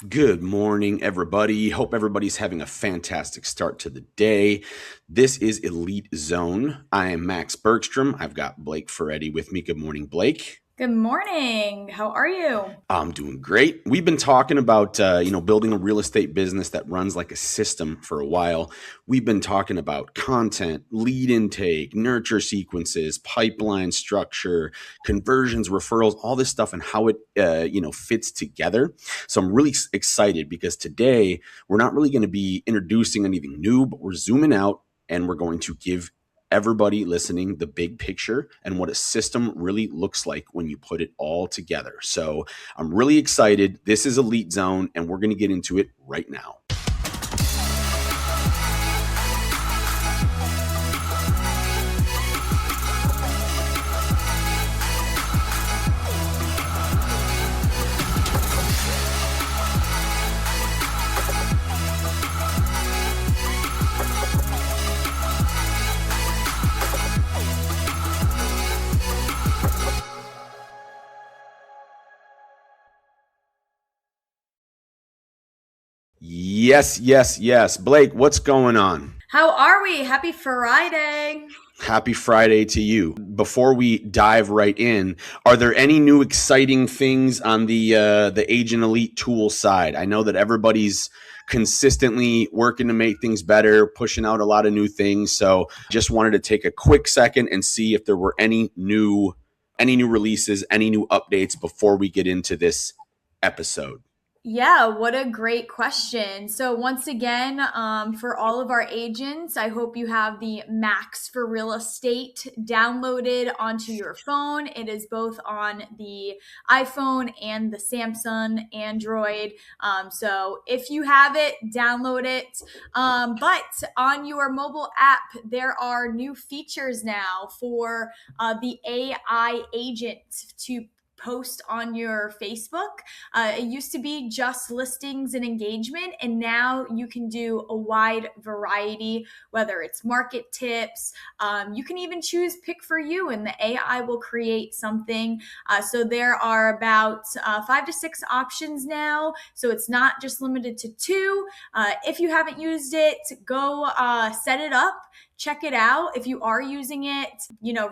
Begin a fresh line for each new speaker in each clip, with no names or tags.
Good morning, everybody. Hope everybody's having a fantastic start to the day. This is Elite Zone. I am Max Bergstrom. I've got Blake Ferretti with me. Good morning, Blake.
Good morning. How are you?
I'm doing great. We've been talking about building a real estate business that runs like a system for a while. We've been talking about content, lead intake, nurture sequences, pipeline structure, conversions, referrals, all this stuff, and how it fits together. So I'm really excited because today we're not really going to be introducing anything new, but we're zooming out and we're going to give everybody listening the big picture and what a system really looks like when you put it all together. So I'm really excited. This is Elite Zone, and we're going to get into it right now. Yes, yes, yes. Blake, what's going on?
How are we? Happy Friday.
Happy Friday to you. Before we dive right in, are there any new exciting things on the Agent Elite tool side? I know that everybody's consistently working to make things better, pushing out a lot of new things. So just wanted to take a quick second and see if there were any new releases, any new updates before we get into this episode.
Yeah, what a great question. So, once again, for all of our agents, I hope you have the Max for Real Estate downloaded onto your phone. It is both on the iPhone and the Samsung Android. So, if you have it, download it. But on your mobile app, there are new features now for the AI agent to post on your Facebook. It used to be just listings and engagement, and now you can do a wide variety, whether it's market tips. You can even choose pick for you, and the AI will create something. So there are about 5 to 6 options now. So it's not just limited to two. If you haven't used it, go set it up. Check it out. If you are using it,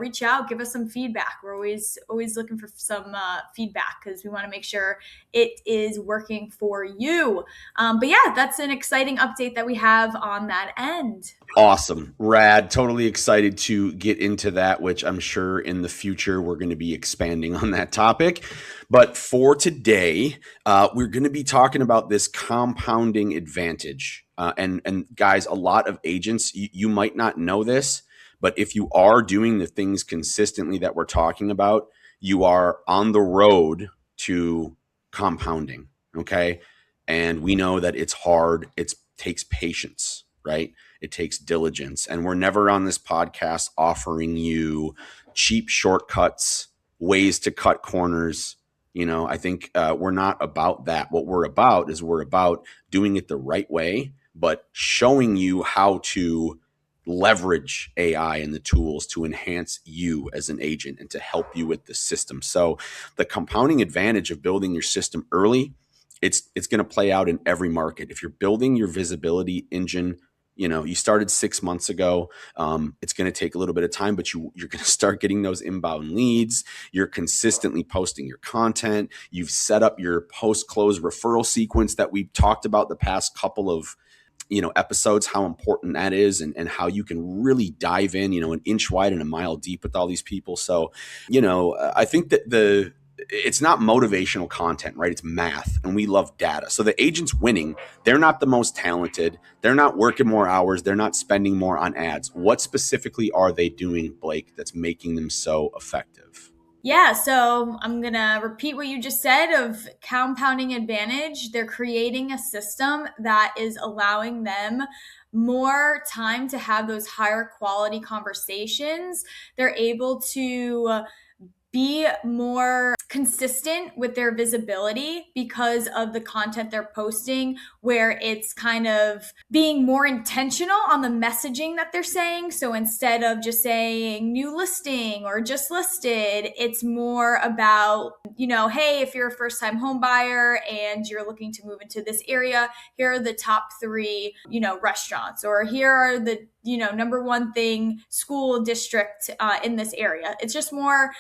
reach out, give us some feedback. We're always looking for some feedback because we want to make sure it is working for you. But yeah, that's an exciting update that we have on that end.
Awesome. Rad. Totally excited to get into that, which I'm sure in the future we're going to be expanding on that topic. But for today, we're going to be talking about this compounding advantage. And guys, a lot of agents, you might not know this, but if you are doing the things consistently that we're talking about, you are on the road to compounding. Okay. And we know that it's hard, it takes patience, right? It takes diligence. And we're never on this podcast offering you cheap shortcuts, ways to cut corners. I think we're not about that. What we're about doing it the right way, but showing you how to leverage AI and the tools to enhance you as an agent and to help you with the system. So the compounding advantage of building your system early, it's going to play out in every market. If you're building your visibility engine, you started 6 months ago. It's going to take a little bit of time, but you're going to start getting those inbound leads. You're consistently posting your content. You've set up your post-close referral sequence that we've talked about the past couple of episodes, how important that is, and how you can really dive in, an inch wide and a mile deep with all these people. So, I think that it's not motivational content, right? It's math, and we love data. So the agent's winning. They're not the most talented. They're not working more hours. They're not spending more on ads. What specifically are they doing, Blake, that's making them so effective?
Yeah, so I'm gonna repeat what you just said of compounding advantage. They're creating a system that is allowing them more time to have those higher quality conversations. They're able to be more consistent with their visibility because of the content they're posting, where it's kind of being more intentional on the messaging that they're saying. So instead of just saying new listing or just listed, it's more about, hey, if you're a first time home buyer and you're looking to move into this area, here are the top three, restaurants, or here are the, number one thing school district in this area. It's just more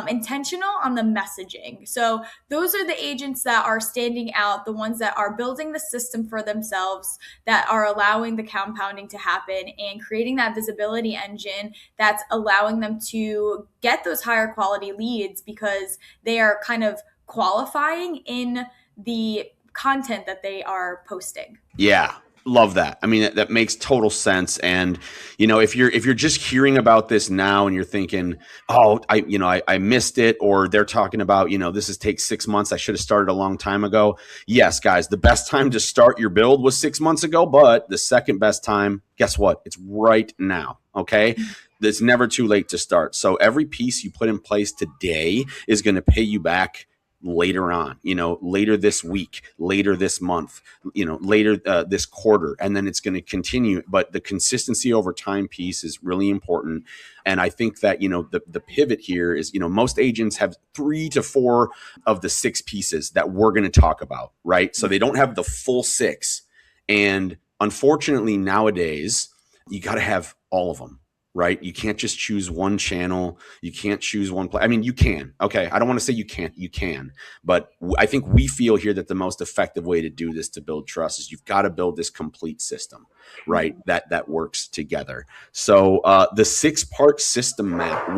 intentional on the messaging. So those are the agents that are standing out, the ones that are building the system for themselves, that are allowing the compounding to happen and creating that visibility engine that's allowing them to get those higher quality leads, because they are kind of qualifying in the content that they are posting.
Yeah. Love that. I mean, that makes total sense. And if you're just hearing about this now and you're thinking, oh, I missed it, or they're talking about, this is take 6 months, I should have started a long time ago. Yes, guys, the best time to start your build was 6 months ago, but the second best time, guess what? It's right now. Okay. It's never too late to start. So every piece you put in place today is going to pay you back later on, later this week, later this month, later this quarter, and then it's going to continue. But the consistency over time piece is really important. And I think that, the pivot here is, most agents have 3 to 4 of the 6 pieces that we're going to talk about, right? So they don't have the full 6. And unfortunately, nowadays, you got to have all of them. Right? You can't just choose one channel. You can't choose one place. I mean, you can. Okay. I don't want to say you can't. You can. But I think we feel here that the most effective way to do this, to build trust, is you've got to build this complete system, right? That works together. So the 6-part system map,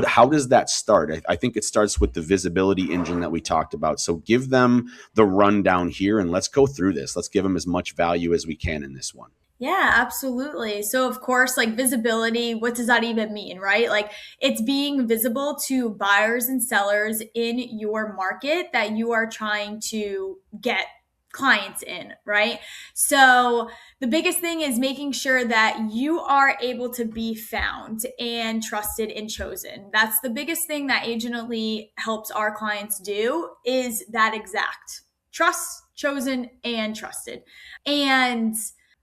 how does that start? I think it starts with the visibility engine that we talked about. So give them the rundown here and let's go through this. Let's give them as much value as we can in this one.
Yeah, absolutely. So, of course, like visibility, what does that even mean, right? Like, it's being visible to buyers and sellers in your market that you are trying to get clients in, right? So, the biggest thing is making sure that you are able to be found and trusted and chosen. That's the biggest thing that Agently helps our clients do, is that exact trust, chosen, and trusted. And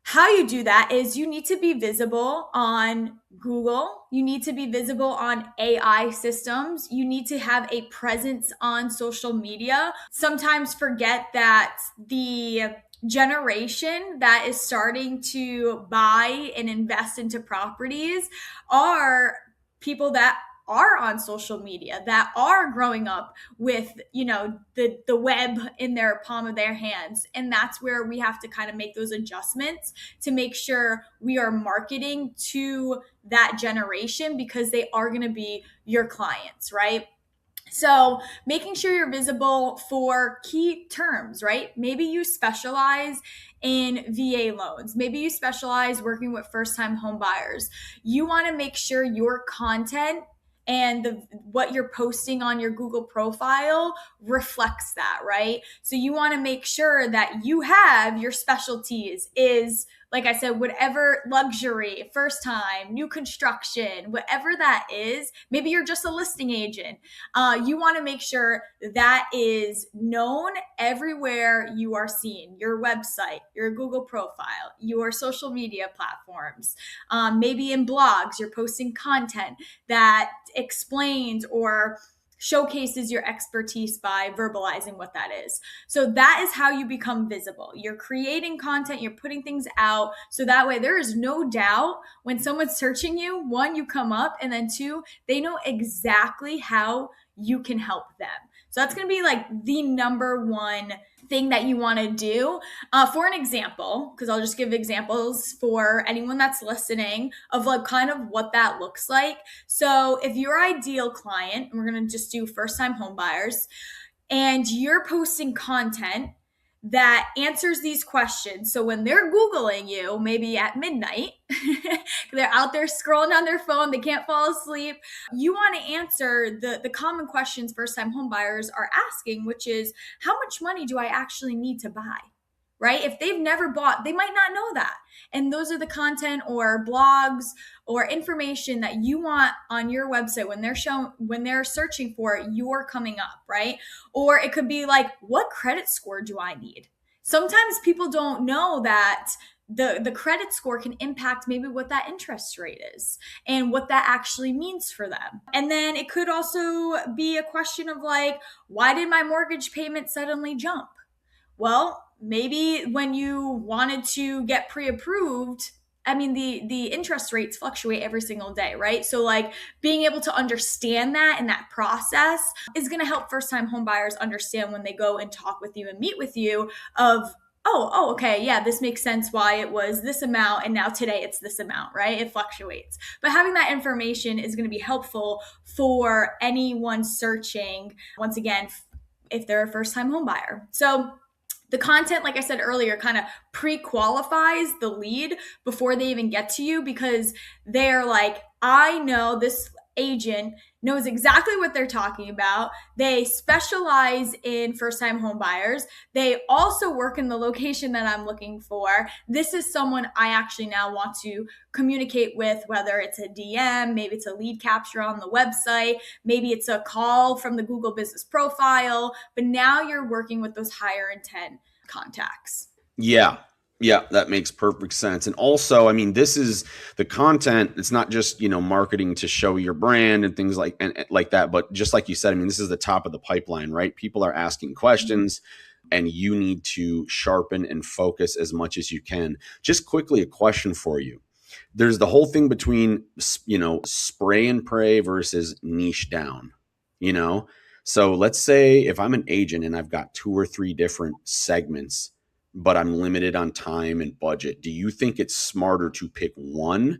how you do that is you need to be visible on Google. You need to be visible on AI systems. You need to have a presence on social media. Sometimes forget that the generation that is starting to buy and invest into properties are people that are on social media, that are growing up with, the web in their palm of their hands. And that's where we have to kind of make those adjustments to make sure we are marketing to that generation, because they are going to be your clients, right? So making sure you're visible for key terms, right? Maybe you specialize in VA loans. Maybe you specialize working with first-time home buyers. You want to make sure your content and what you're posting on your Google profile reflects that, right? So you want to make sure that you have your specialties is, like I said, whatever luxury, first time, new construction, whatever that is. Maybe you're just a listing agent. You want to make sure that is known everywhere you are seen: your website, your Google profile, your social media platforms. Maybe in blogs, you're posting content that explains or showcases your expertise by verbalizing what that is. So that is how you become visible. You're creating content, you're putting things out, so that way there is no doubt when someone's searching you, 1, you come up, and then 2, they know exactly how you can help them. So that's going to be like the number one thing that you want to do. For an example, because I'll just give examples for anyone that's listening of like kind of what that looks like. So if your ideal client, and we're going to just do first time home buyers, and you're posting content that answers these questions. So when they're Googling you, maybe at midnight, they're out there scrolling on their phone, they can't fall asleep. You want to answer the common questions first time home buyers are asking, which is, how much money do I actually need to buy? right? If they've never bought, they might not know that. And those are the content or blogs or information that you want on your website when they're searching for it, you're coming up, right? Or it could be like, what credit score do I need? Sometimes people don't know that the credit score can impact maybe what that interest rate is and what that actually means for them. And then it could also be a question of like, why did my mortgage payment suddenly jump? Well, maybe when you wanted to get pre-approved, I mean the interest rates fluctuate every single day, right? So like being able to understand that and that process is going to help first-time home buyers understand when they go and talk with you and meet with you of okay, yeah, this makes sense why it was this amount and now today it's this amount, right? It fluctuates. But having that information is going to be helpful for anyone searching, once again, if they're a first-time home buyer. So the content, like I said earlier, kind of pre-qualifies the lead before they even get to you, because they're like, I know this agent knows exactly what they're talking about. They specialize in first-time home buyers. They also work in the location that I'm looking for. This is someone I actually now want to communicate with, whether it's a DM, maybe it's a lead capture on the website, maybe it's a call from the Google business profile, but now you're working with those higher intent contacts.
Yeah. Yeah, that makes perfect sense. And also, I mean, this is the content. It's not just, marketing to show your brand and things and like that. But just like you said, I mean, this is the top of the pipeline, right? People are asking questions and you need to sharpen and focus as much as you can. Just quickly, a question for you. There's the whole thing between, spray and pray versus niche down, you know? So let's say if I'm an agent and I've got 2 or 3 different segments, but I'm limited on time and budget, do you think it's smarter to pick one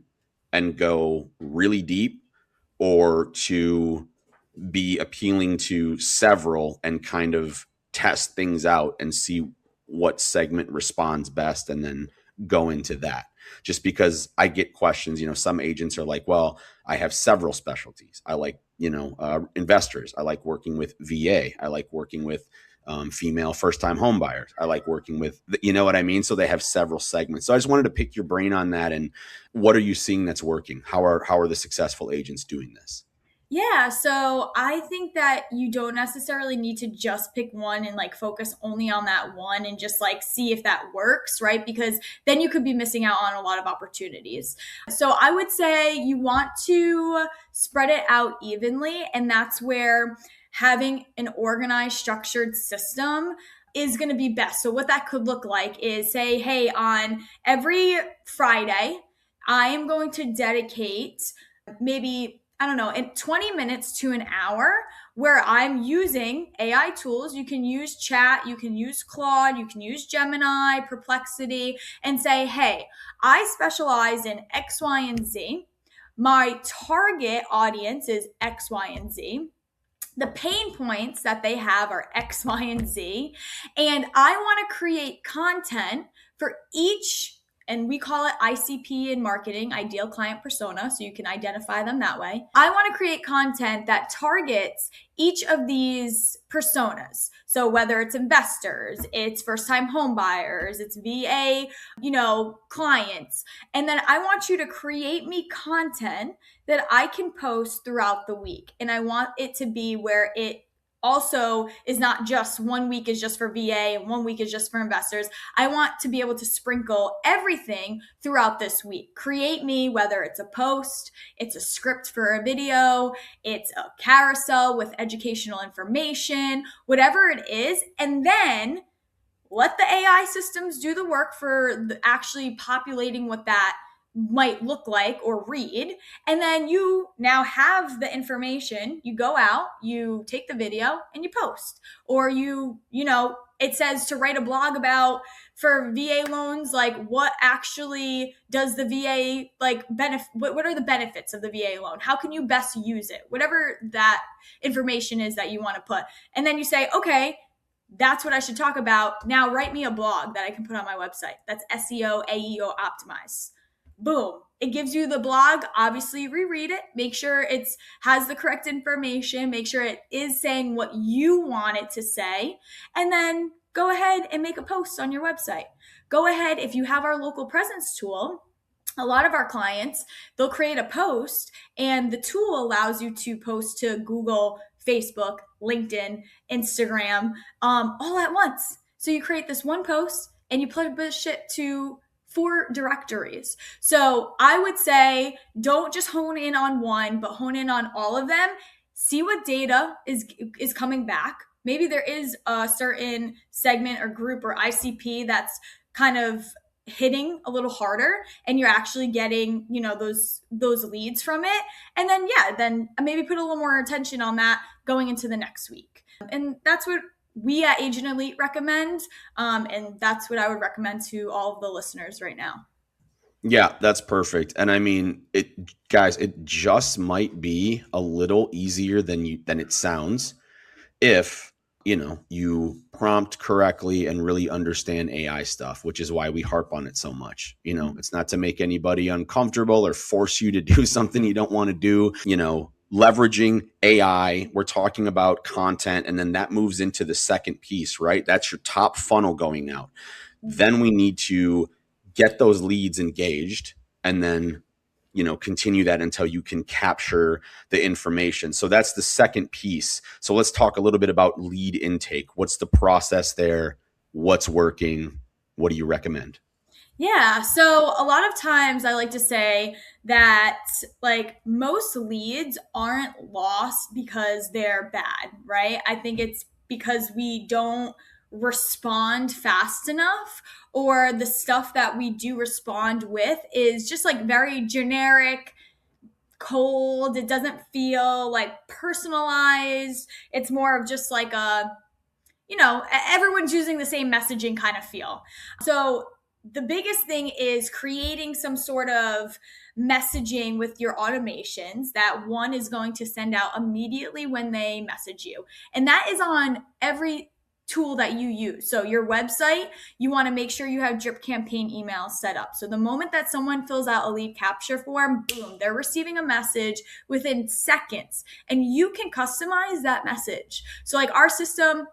and go really deep, or to be appealing to several and kind of test things out and see what segment responds best and then go into that? Just because I get questions, some agents are like, well, I have several specialties. I like, investors. I like working with VA. I like working with female first-time home buyers. I like working with, you know what I mean? So they have several segments. So I just wanted to pick your brain on that. And what are you seeing that's working? How are the successful agents doing this?
Yeah, so I think that you don't necessarily need to just pick one and like focus only on that one and just like see if that works, right? Because then you could be missing out on a lot of opportunities. So I would say you want to spread it out evenly, and that's where having an organized, structured system is going to be best. So what that could look like is, say, hey, on every Friday, I am going to dedicate maybe, I don't know, in 20 minutes to an hour where I'm using AI tools. You can use chat, you can use Claude, you can use Gemini, Perplexity, and say, hey, I specialize in X, Y, and Z. My target audience is X, Y, and Z. The pain points that they have are X, Y, and Z. And I want to create content for each, and we call it ICP in marketing, ideal client persona, so you can identify them that way. I want to create content that targets each of these personas. So whether it's investors, it's first-time home buyers, it's VA, clients. And then I want you to create me content that I can post throughout the week. And I want it to be where it also is not just one week is just for VA and one week is just for investors. I want to be able to sprinkle everything throughout this week. Create me, whether it's a post, it's a script for a video, it's a carousel with educational information, whatever it is. And then let the AI systems do the work for actually populating what that might look like or read. And then you now have the information. You go out, you take the video and you post. Or it says to write a blog about, for VA loans, like what actually does the VA like benefit, what are the benefits of the VA loan? How can you best use it? Whatever that information is that you want to put. And then you say, okay, that's what I should talk about. Now write me a blog that I can put on my website. That's SEO, AEO optimized. Boom. It gives you the blog. Obviously, reread it. Make sure it has the correct information. Make sure it is saying what you want it to say. And then go ahead and make a post on your website. Go ahead, if you have our local presence tool, a lot of our clients, they'll create a post and the tool allows you to post to Google, Facebook, LinkedIn, Instagram, all at once. So you create this one post and you push it to 4 directories. So I would say don't just hone in on one, but hone in on all of them. See what data is coming back. Maybe there is a certain segment or group or ICP that's kind of hitting a little harder and you're actually getting, those leads from it. And then then maybe put a little more attention on that going into the next week. And that's what we at Agent Elite recommend. And that's what I would recommend to all of the listeners right now.
Yeah, that's perfect. And I mean, guys, it just might be a little easier than it sounds if, you prompt correctly and really understand AI stuff, which is why we harp on it so much. It's not to make anybody uncomfortable or force you to do something you don't want to do. Leveraging AI, we're talking about content, and then that moves into the second piece, right? That's your top funnel going out. Then we need to get those leads engaged and then continue that until you can capture the information. So that's the second piece. So let's talk a little bit about lead intake. What's the process there? What's working? What do you recommend?
Yeah. So a lot of times I like to say that like most leads aren't lost because they're bad, right? I think it's because we don't respond fast enough, or the stuff that we do respond with is just like very generic, cold. It doesn't feel like personalized. It's more of just like everyone's using the same messaging kind of feel. So the biggest thing is creating some sort of messaging with your automations that one is going to send out immediately when they message you. And that is on every tool that you use. So your website, you want to make sure you have drip campaign emails set up. So the moment that someone fills out a lead capture form, boom, they're receiving a message within seconds, and you can customize that message. So like our system,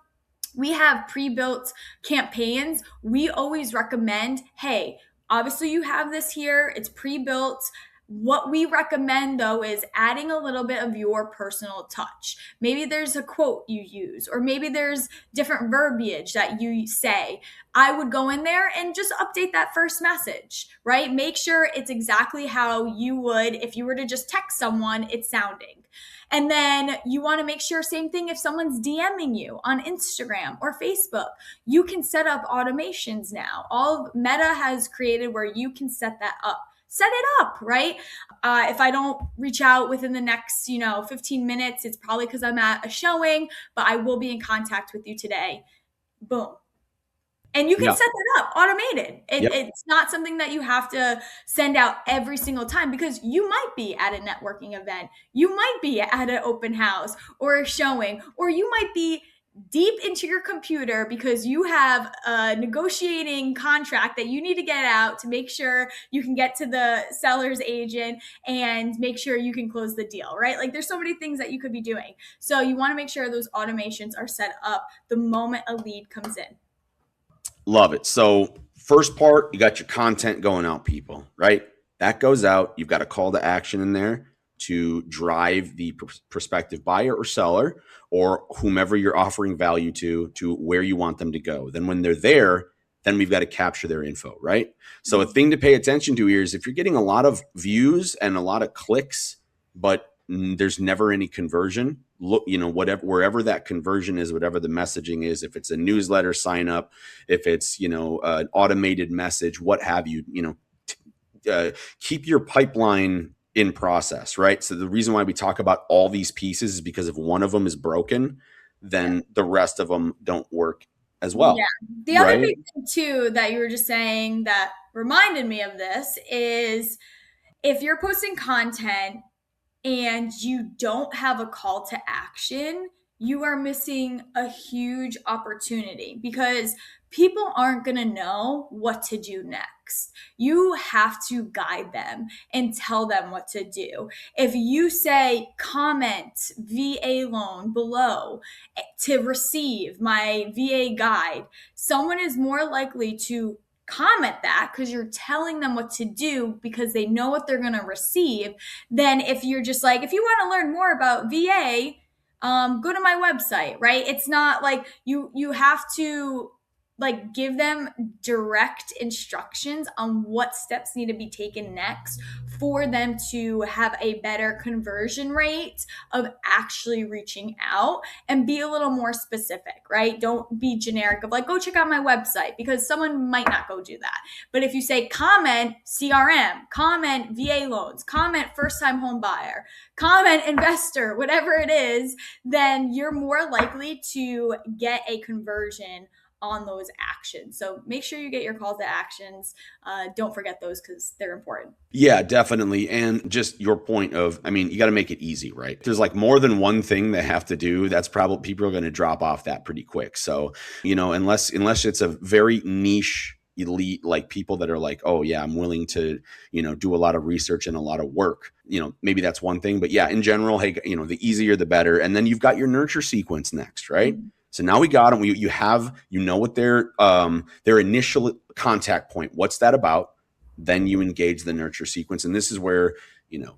we have pre-built campaigns. We always recommend, hey, obviously you have this here, it's pre-built. What we recommend though is adding a little bit of your personal touch. Maybe there's a quote you use, or maybe there's different verbiage that you say. I would go in there and just update that first message, right? Make sure it's exactly how you would if you were to just text someone, it's sounding. And then you want to make sure, same thing, if someone's DMing you on Instagram or Facebook, you can set up automations now. All of Meta has created where you can set that up. Set it up, right? If I don't reach out within the next, 15 minutes, it's probably because I'm at a showing, but I will be in contact with you today. Boom. And you can
Yeah.
set that up automated.
Yep.
It's not something that you have to send out every single time, because you might be at a networking event. You might be at an open house or a showing, or you might be deep into your computer because you have a negotiating contract that you need to get out to make sure you can get to the seller's agent and make sure you can close the deal, right? Like there's so many things that you could be doing. So you want to make sure those automations are set up the moment a lead comes in.
Love it. So first part, you got your content going out, people, right? That goes out. You've got a call to action in there to drive the prospective buyer or seller or whomever you're offering value to where you want them to go. Then when they're there, then we've got to capture their info, right? So a thing to pay attention to here is if you're getting a lot of views and a lot of clicks, but there's never any conversion, look, wherever that conversion is, whatever the messaging is, if it's a newsletter sign up, if it's, an automated message, what have you, keep your pipeline in process, right? So the reason why we talk about all these pieces is because if one of them is broken, then the rest of them don't work as well.
Yeah. The other
Right?
big thing too that you were just saying that reminded me of this is if you're posting content and you don't have a call to action, you are missing a huge opportunity, because people aren't going to know what to do next. You have to guide them and tell them what to do. If you say comment VA loan below to receive my VA guide, someone is more likely to comment that because you're telling them what to do because they know what they're going to receive, than if you're just like, if you want to learn more about VA, go to my website, right? It's not like you have to like give them direct instructions on what steps need to be taken next for them to have a better conversion rate of actually reaching out, and be a little more specific, right? Don't be generic of like, go check out my website, because someone might not go do that. But if you say comment CRM, comment VA loans, comment first time home buyer, comment investor, whatever it is, then you're more likely to get a conversion on those actions. So make sure you get your calls to actions. Don't forget those because they're important.
Yeah, definitely. And just your point of, I mean, you got to make it easy, right? If there's like more than one thing they have to do, that's probably, people are going to drop off that pretty quick. So, unless it's a very niche elite, like people that are like, oh yeah, I'm willing to, do a lot of research and a lot of work, maybe that's one thing. But yeah, in general, hey, the easier the better. And then you've got your nurture sequence next, right? Mm-hmm. So now we got them. You have, what their initial contact point, what's that about? Then you engage the nurture sequence. And this is where,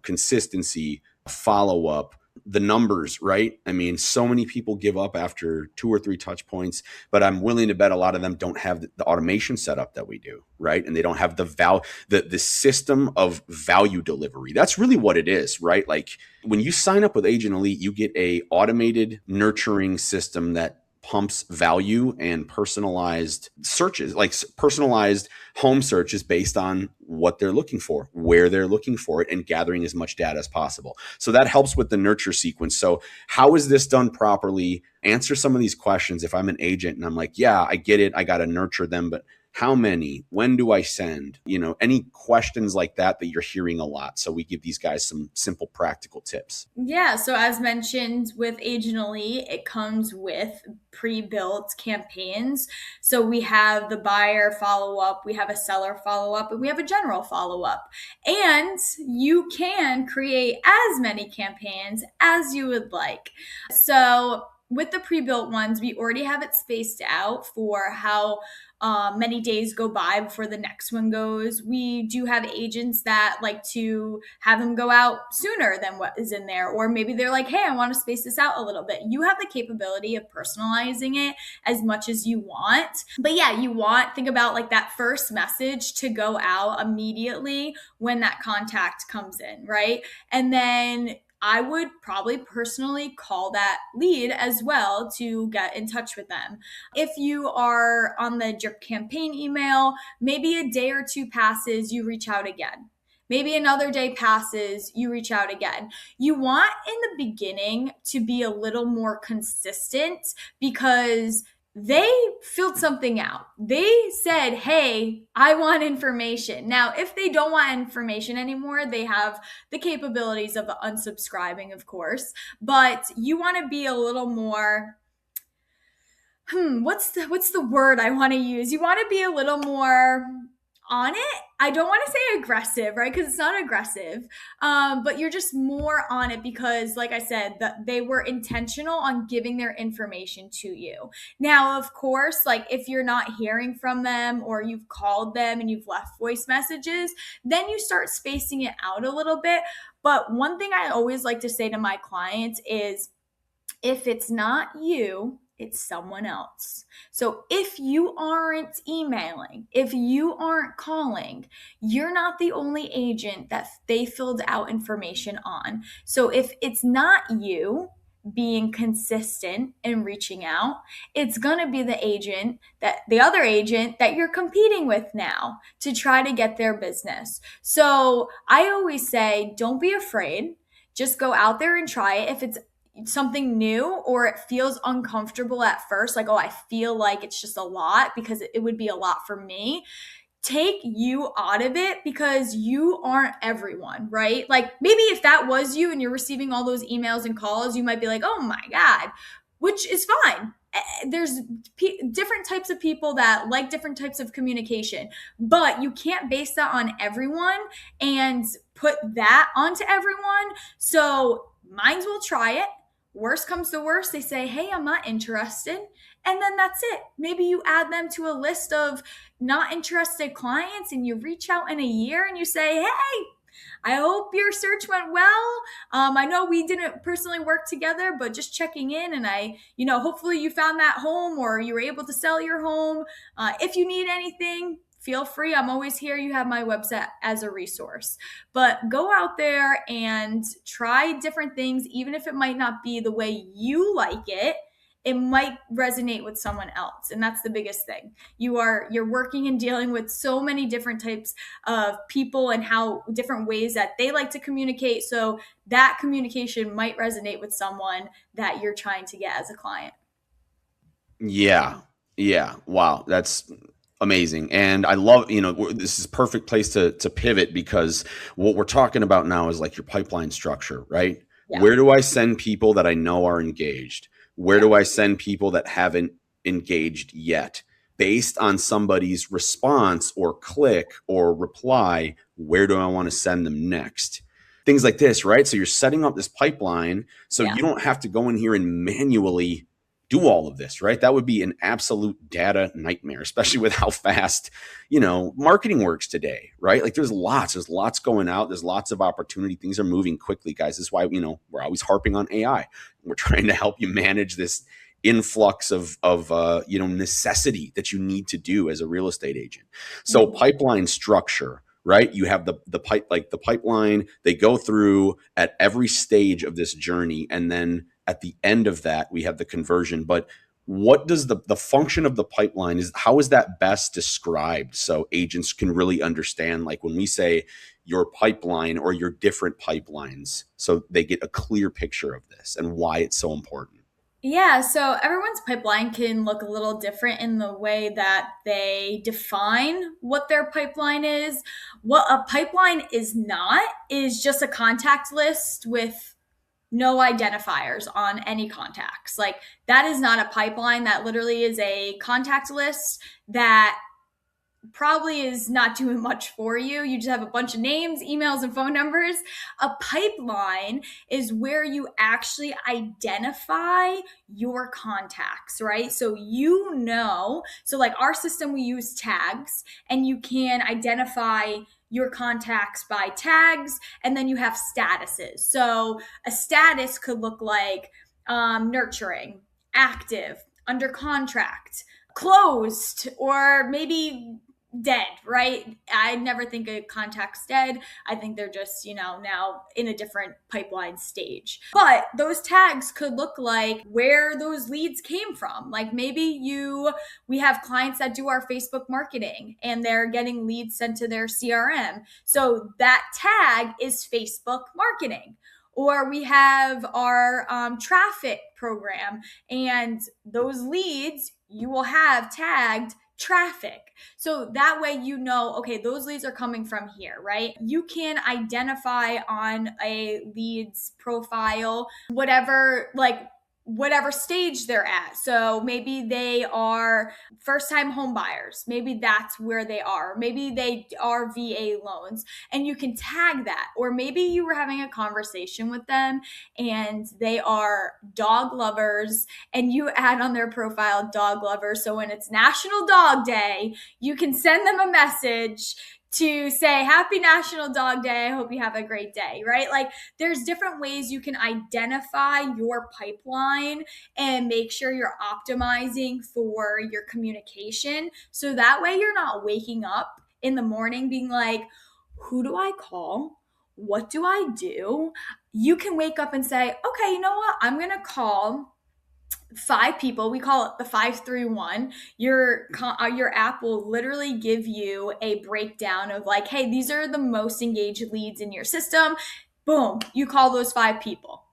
consistency, follow up, the numbers, right? I mean, so many people give up after 2 or 3 touch points, but I'm willing to bet a lot of them don't have the automation set up that we do, right? And they don't have the system of value delivery. That's really what it is, right? Like when you sign up with Agent Elite, you get a automated nurturing system that pumps value and personalized searches, like personalized home searches based on what they're looking for, where they're looking for it, and gathering as much data as possible. So that helps with the nurture sequence. So how is this done properly? Answer some of these questions. If I'm an agent and I'm like, yeah, I get it, I got to nurture them, but how many? When do I send? Any questions like that you're hearing a lot. So we give these guys some simple practical tips.
Yeah. So as mentioned with Agent Elite, it comes with pre-built campaigns. So we have the buyer follow-up, we have a seller follow-up, and we have a general follow-up. And you can create as many campaigns as you would like. So with the pre-built ones, we already have it spaced out for how many days go by before the next one goes. We do have agents that like to have them go out sooner than what is in there, or maybe they're like, hey, I want to space this out a little bit. You have the capability of personalizing it as much as you want. But yeah, think about like that first message to go out immediately when that contact comes in, right? And then I would probably personally call that lead as well to get in touch with them. If you are on the drip campaign email, maybe a day or 2 passes, you reach out again. Maybe another day passes, you reach out again. You want in the beginning to be a little more consistent because they filled something out. They said, hey, I want information. Now, if they don't want information anymore, they have the capabilities of unsubscribing, of course, but you want to be a little more, what's the word I want to use? You want to be a little more on it. I don't want to say aggressive, right? Because it's not aggressive, but you're just more on it because, like I said, they were intentional on giving their information to you. Now, of course, like if you're not hearing from them or you've called them and you've left voice messages, then you start spacing it out a little bit. But one thing I always like to say to my clients is, if it's not you, it's someone else. So if you aren't emailing, if you aren't calling, you're not the only agent that they filled out information on. So if it's not you being consistent and reaching out, it's going to be the other agent that you're competing with now to try to get their business. So I always say, don't be afraid. Just go out there and try it. If it's something new or it feels uncomfortable at first, like, oh, I feel like it's just a lot, because it would be a lot for me, take you out of it because you aren't everyone, right? Like maybe if that was you and you're receiving all those emails and calls, you might be like, oh my God, which is fine. there's different types of people that like different types of communication, but you can't base that on everyone and put that onto everyone. So minds will try it. Worst comes to worst, they say, hey, I'm not interested. And then that's it. Maybe you add them to a list of not interested clients and you reach out in a year and you say, hey, I hope your search went well. I know we didn't personally work together, but just checking in. And hopefully you found that home or you were able to sell your home. If you need anything, feel free. I'm always here. You have my website as a resource. But go out there and try different things, even if it might not be the way you like it. It might resonate with someone else, and that's the biggest thing. You're working and dealing with so many different types of people and how different ways that they like to communicate. So that communication might resonate with someone that you're trying to get as a client.
Yeah. Yeah. Wow. That's amazing. And I love, this is a perfect place to pivot, because what we're talking about now is like your pipeline structure, right?
Yeah.
Where do I send people that I know are engaged? Where
Yeah.
do I send people that haven't engaged yet? Based on somebody's response or click or reply, where do I want to send them next? Things like this, right? So you're setting up this pipeline so
Yeah.
you don't have to go in here and manually do all of this, right? That would be an absolute data nightmare, especially with how fast, marketing works today, right? Like there's lots going out. There's lots of opportunity. Things are moving quickly, guys. This is why, we're always harping on AI. We're trying to help you manage this influx of necessity that you need to do as a real estate agent. So pipeline structure, right? You have the pipeline they go through at every stage of this journey, and then at the end of that we have the conversion. But what does the function of the pipeline is, how is that best described so agents can really understand, like when we say your pipeline or your different pipelines, so they get a clear picture of this and why it's so important?
Yeah, so everyone's pipeline can look a little different in the way that they define what their pipeline is. What a pipeline is not is just a contact list with no identifiers on any contacts. Like that is not a pipeline. That literally is a contact list that probably is not doing much for you. You just have a bunch of names, emails, and phone numbers. A pipeline is where you actually identify your contacts, right? So so like our system, we use tags, and you can identify your contacts by tags, and then you have statuses. So a status could look like nurturing, active, under contract, closed, or maybe dead, right? I never think a contact's dead. I think they're just, now in a different pipeline stage. But those tags could look like where those leads came from. Like maybe we have clients that do our Facebook marketing and they're getting leads sent to their CRM. So that tag is Facebook marketing. Or we have our traffic program, and those leads you will have tagged traffic. So that way, okay, those leads are coming from here, right? You can identify on a leads profile whatever stage they're at. So maybe they are first time home buyers. Maybe that's where they are. Maybe they are VA loans, and you can tag that. Or maybe you were having a conversation with them and they are dog lovers, and you add on their profile dog lovers. So when it's National Dog Day, you can send them a message to say happy National Dog Day. I hope you have a great day, right? Like there's different ways you can identify your pipeline and make sure you're optimizing for your communication. So that way you're not waking up in the morning being like, who do I call? What do I do? You can wake up and say, okay, you know what? I'm going to call 5 people. We call it the 531. Your app will literally give you a breakdown of like, hey, these are the most engaged leads in your system. Boom, you call those 5 people.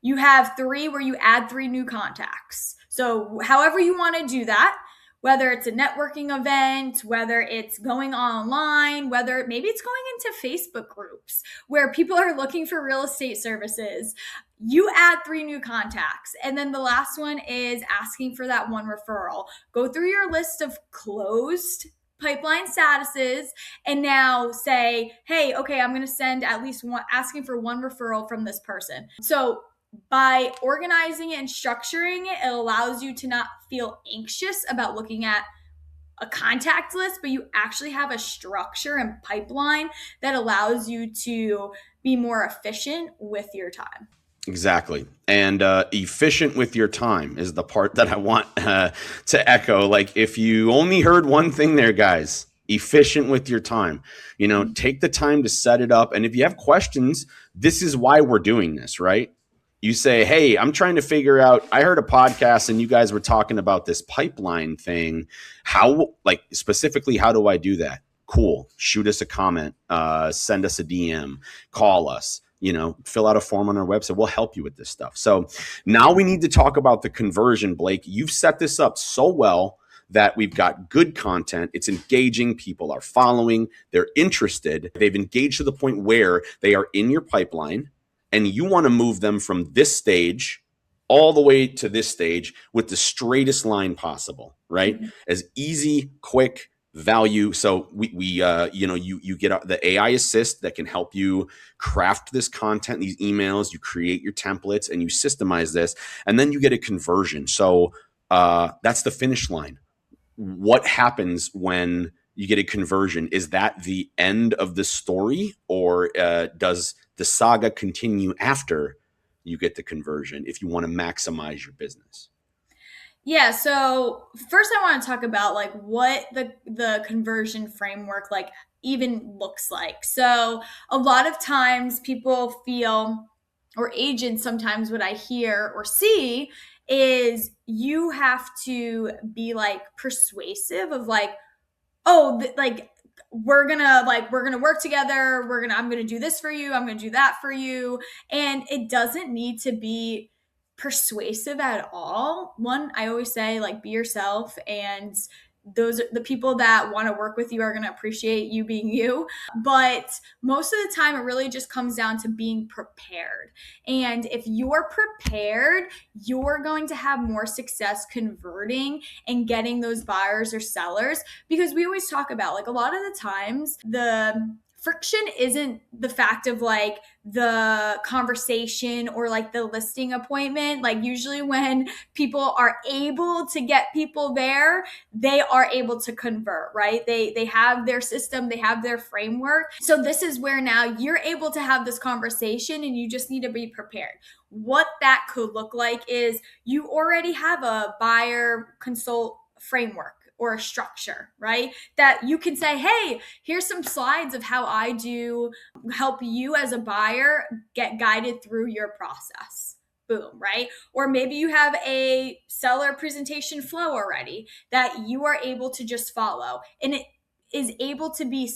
You have 3 where you add 3 new contacts. So however you want to do that, whether it's a networking event, whether it's going online, whether maybe it's going into Facebook groups where people are looking for real estate services. you add 3 new contacts. And then the last one is asking for that one referral. Go through your list of closed pipeline statuses and now say, hey, okay, I'm going to send at least one, asking for one referral from this person. So by organizing it and structuring it, it allows you to not feel anxious about looking at a contact list, but you actually have a structure and pipeline that allows you to be more efficient with your time.
Exactly. And efficient with your time is the part that I want to echo. Like, if you only heard one thing there, guys, efficient with your time. Take the time to set it up. And if you have questions, this is why we're doing this, right? You say, hey, I'm trying to figure out, I heard a podcast and you guys were talking about this pipeline thing. How, like, specifically, how do I do that? Cool. Shoot us a comment, send us a DM, call us. Fill out a form on our website. We'll help you with this stuff. So now we need to talk about the conversion, Blake. You've set this up so well that we've got good content. It's engaging. People are following. They're interested. They've engaged to the point where they are in your pipeline, and you want to move them from this stage all the way to this stage with the straightest line possible, right? Mm-hmm. As easy, quick, value. So you get the AI assist that can help you craft this content, these emails, you create your templates and you systemize this, and then you get a conversion. So that's the finish line. What happens when you get a conversion? Is that the end of the story, or does the saga continue after you get the conversion if you want to maximize your business?
Yeah, so first I want to talk about like what the conversion framework like even looks like. So a lot of times people feel, or agents sometimes, what I hear or see is you have to be like persuasive of like, oh, we're gonna work together, I'm gonna do this for you, I'm gonna do that for you. And it doesn't need to be persuasive at all. One, I always say, like, be yourself, and those are the people that want to work with you are going to appreciate you being you. But most of the time, it really just comes down to being prepared. And if you're prepared, you're going to have more success converting and getting those buyers or sellers, because we always talk about, like, a lot of the times the friction isn't the fact of like the conversation or like the listing appointment. Like, usually when people are able to get people there, they are able to convert, right? They have their system, they have their framework. So this is where now you're able to have this conversation, and you just need to be prepared. What that could look like is you already have a buyer consult framework or a structure, right? That you can say, hey, here's some slides of how I do help you as a buyer get guided through your process. Boom, right? Or maybe you have a seller presentation flow already that you are able to just follow, and it is able to be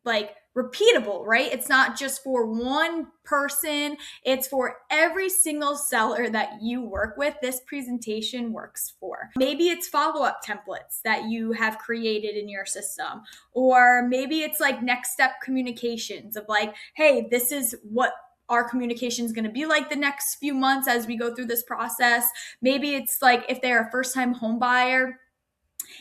like repeatable, right? It's not just for one person, it's for every single seller that you work with. This presentation works for. Maybe it's follow-up templates that you have created in your system, or maybe it's like next step communications of like, hey, this is what our communication is going to be like the next few months as we go through this process. Maybe it's like if they're a first-time home buyer,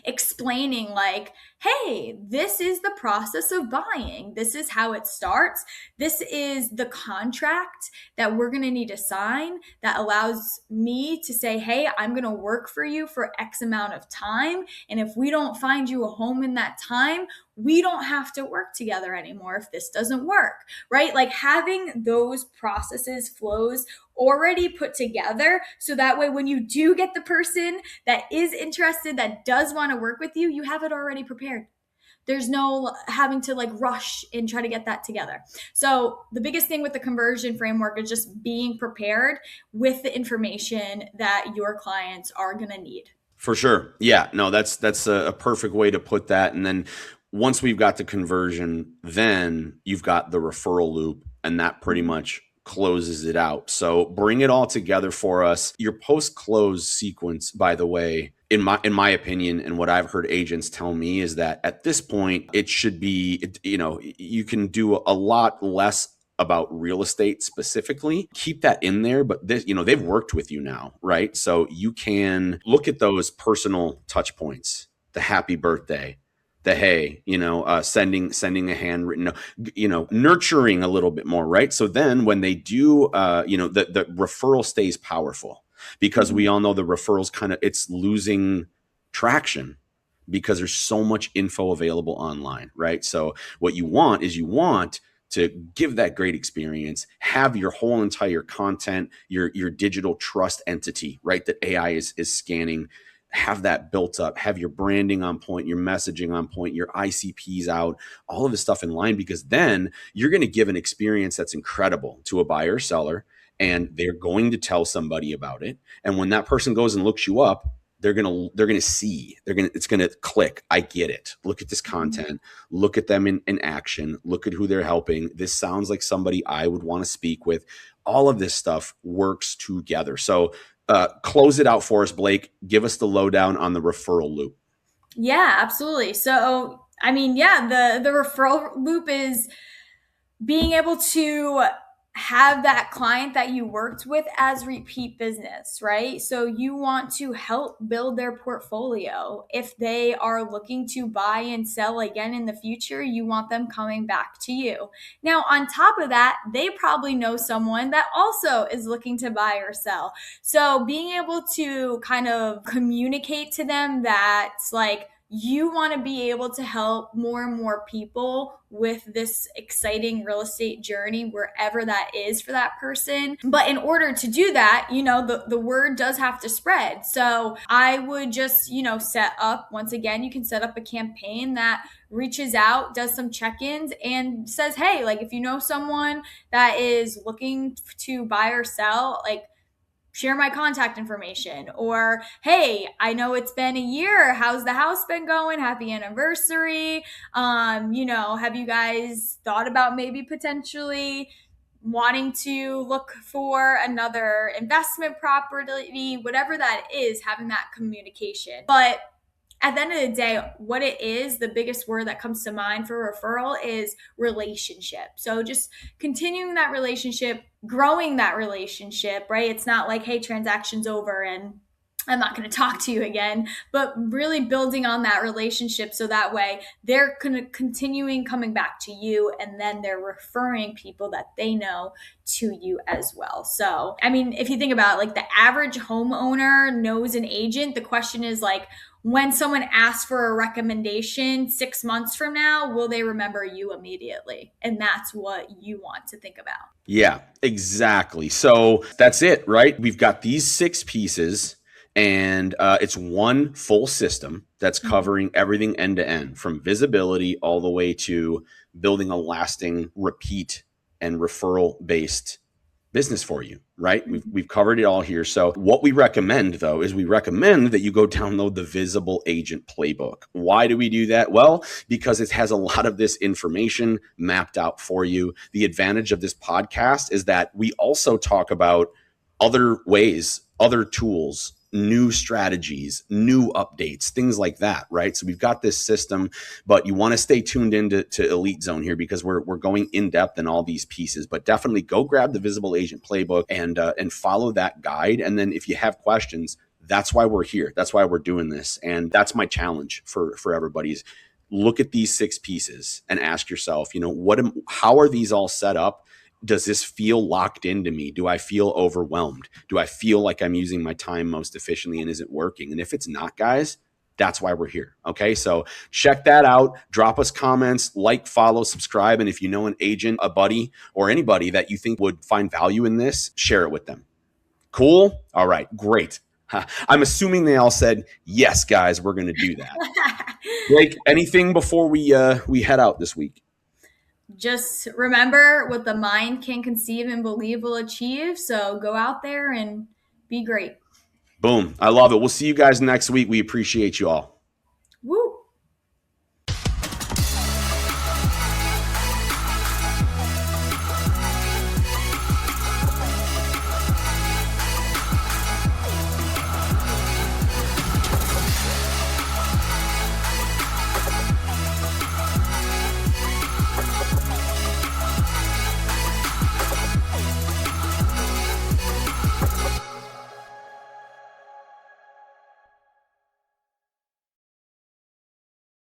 explaining like, hey, this is the process of buying. This is how it starts. This is the contract that we're going to need to sign that allows me to say, hey, I'm going to work for you for X amount of time. And if we don't find you a home in that time, we don't have to work together anymore if this doesn't work, right? Like, having those processes, flows already put together, so that way when you do get the person that is interested, that does want to work with you, you have it already prepared. There's no having to like rush and try to get that together. So the biggest thing with the conversion framework is just being prepared with the information that your clients are going to need.
For sure. Yeah, no, that's a perfect way to put that. And then once we've got the conversion, then you've got the referral loop, and that pretty much closes it out. So bring it all together for us. Your post-close sequence, by the way, in my opinion, and what I've heard agents tell me, is that at this point, it should be, you can do a lot less about real estate specifically, keep that in there. But this, they've worked with you now, right? So you can look at those personal touch points, the happy birthday, the hey, sending a handwritten note, nurturing a little bit more, right? So then when they do, the referral stays powerful, because we
Mhm.
all know the referrals it's losing traction because there's so much info available online, right? So what you want to give that great experience, have your whole entire content, your digital trust entity, right, that AI is scanning, have that built up, have your branding on point, your messaging on point, your ICPs out, all of this stuff in line, because then you're going to give an experience that's incredible to a buyer or seller, and they're going to tell somebody about it. And when that person goes and looks you up, they're gonna see, it's gonna click. I get it. Look at this
Mhm.
content. Look at them in action. Look at who they're helping. This sounds like somebody I would want to speak with. All of this stuff works together. So close it out for us, Blake. Give us the lowdown on the referral loop.
Yeah, absolutely. So, I mean, yeah, the referral loop is being able to have that client that you worked with as repeat business, right? So you want to help build their portfolio. If they are looking to buy and sell again in the future, you want them coming back to you. Now, on top of that, they probably know someone that also is looking to buy or sell. So being able to kind of communicate to them that, like, you want to be able to help more and more people with this exciting real estate journey, wherever that is for that person. But in order to do that, the word does have to spread. So I would just, set up, once again, you can set up a campaign that reaches out, does some check ins, and says, hey, like, if you know someone that is looking to buy or sell, like, share my contact information. Or, hey, I know it's been a year, how's the house been going, happy anniversary. Have you guys thought about maybe potentially wanting to look for another investment property, whatever that is, having that communication. But at the end of the day, what it is, the biggest word that comes to mind for referral is relationship. So just continuing that relationship, growing that relationship, right? It's not like, hey, transaction's over and I'm not going to talk to you again, but really building on that relationship so that way they're continuing coming back to you, and then they're referring people that they know to you as well. So, I mean, if you think about it, like, the average homeowner knows an agent. The question is, like, when someone asks for a recommendation 6 months from now, will they remember you immediately? And that's what you want to think about.
Yeah, exactly. So that's it, right? We've got these 6 pieces, and it's one full system that's
Mhm.
covering everything end to end, from visibility all the way to building a lasting repeat and referral based business for you, right? We've covered it all here. So what we recommend, though, is we recommend that you go download the Visible Agent Playbook. Why do we do that? Well, because it has a lot of this information mapped out for you. The advantage of this podcast is that we also talk about other ways, other tools, new strategies, new updates, things like that, right? So we've got this system, but you want to stay tuned into Elite Zone here, because we're going in depth in all these pieces. But definitely go grab the Visible Agent Playbook and follow that guide. And then if you have questions, that's why we're here. That's why we're doing this. And that's my challenge for everybody is look at these 6 pieces and ask yourself, how are these all set up? Does this feel locked into me? Do I feel overwhelmed? Do I feel like I'm using my time most efficiently, and is it working? And if it's not, guys, that's why we're here. Okay. So check that out. Drop us comments, like, follow, subscribe. And if you know an agent, a buddy, or anybody that you think would find value in this, share it with them. Cool. All right. Great. I'm assuming they all said, yes, guys, we're going to do that. Blake, anything before we head out this week?
Just remember, what the mind can conceive and believe will achieve. So go out there and be great.
Boom. I love it. We'll see you guys next week. We appreciate you all.
Woo!